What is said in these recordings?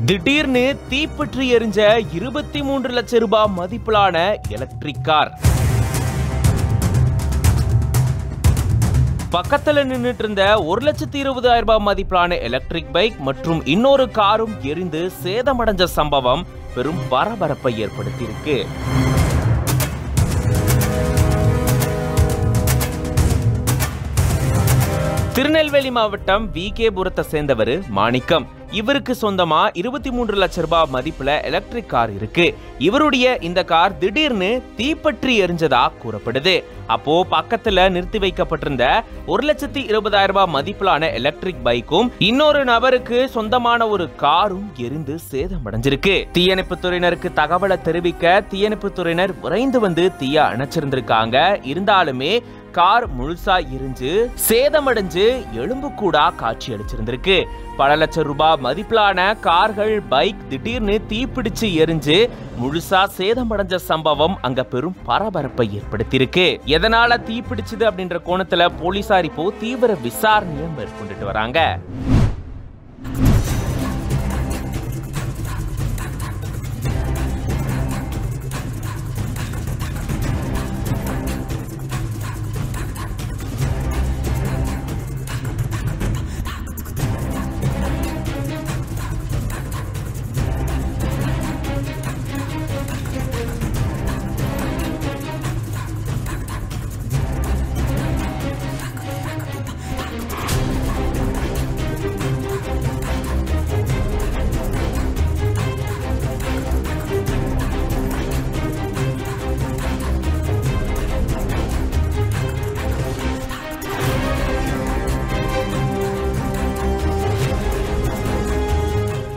திடீர்னு தீப்பற்றி எரிஞ்ச 23 லட்சம் ரூபாய் மதிப்பிலான எலக்ட்ரிக் கார். பக்கத்துல நின்னுட்டு இருந்த 1,20,000 ரூபாய் மதிப்பிலான எலக்ட்ரிக் பைக் மற்றும் இன்னொரு காரும் எரிந்து சேதமடைஞ்ச சம்பவம் பெரும் பரபரப்பை ஏற்படுத்தியிருக்கு. திருநெல்வேலி மாவட்டம் விகேபுரத்தை சேர்ந்தவர் மாணிக்கம். இவருக்கு சொந்தமா 23 லட்சம் ரூபாய் மதிப்புல எலக்ட்ரிக் கார் இருக்கு. இவருடைய இந்த கார் திடீர்னு தீப்பற்றி எரிஞ்சதா கூறப்படுது. அப்போ பக்கத்துல நிறுத்தி வைக்கப்பட்டிருந்த 1,20,000 ரூபாய் மதிப்பிலான எலக்ட்ரிக் பைக்கும் இன்னொரு நபருக்கு சொந்தமான ஒரு காரும் எரிந்து சேதமடைஞ்சிருக்கு. தீயணைப்பு துறையினருக்கு தகவலை தெரிவிக்க தீயணைப்பு துறையினர் விரைந்து வந்து தீய அணைச்சிருந்திருக்காங்க. இருந்தாலுமே கார் முழுசா எரிஞ்சு சேதமடைஞ்சு எலும்பு கூடா காட்சி அளிச்சிருந்திருக்கு. பல லட்சம் ரூபாய் மதிப்பிலான கார்கள், பைக் திடீர்னு தீப்பிடிச்சு எரிஞ்சு முழுசா சேதமடைஞ்ச சம்பவம் அங்க பெரும் பரபரப்பை ஏற்படுத்தியிருக்கு. எதனால தீப்பிடிச்சது அப்படின்ற கோணத்துல போலீசார் இப்போ தீவிர விசாரணையை மேற்கொண்டுட்டு வராங்க.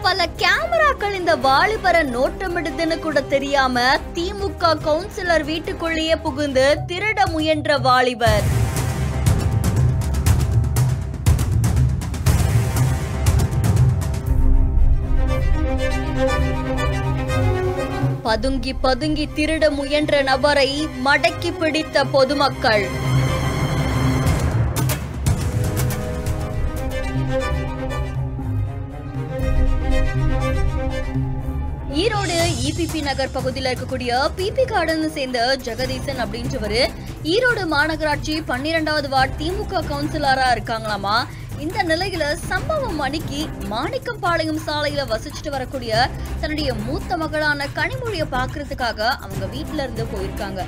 பல கேமராக்கள் இந்த வாலிபரை நோட்டமிடுதுன்னு கூட தெரியாம திமுக கவுன்சிலர் வீட்டுக்குள்ளேயே புகுந்து திருட முயன்ற வாலிபர். பதுங்கி பதுங்கி திருட முயன்ற நபரை மடக்கி பிடித்த பொதுமக்கள். ஈரோடு இபிபி நகர் பகுதியில் இருக்கக்கூடிய பிபி கார்டன் சேர்ந்த ஜெகதீசன் அப்படின்றவரு ஈரோடு மாநகராட்சி 12வது வார்டு திமுக கவுன்சிலரா இருக்காங்களாமா. இந்த நிலையில சம்பவம் அன்னைக்கு மாணிக்கம்பாளையம் சாலையில வசிச்சுட்டு வரக்கூடிய தன்னுடைய மூத்த மகளான கனிமொழிய பாக்குறதுக்காக அவங்க வீட்டுல இருந்து போயிருக்காங்க.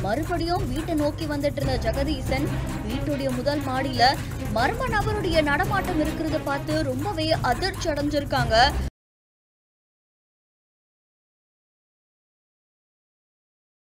மறுபடியும் வீட்டை நோக்கி வந்துட்டு இருந்த ஜெகதீசன் வீட்டுடைய முதல் மாடியில மர்ம நபருடைய நடமாட்டம் இருக்கிறத பார்த்து ரொம்பவே அதிர்ச்சி அடைஞ்சிருக்காங்க.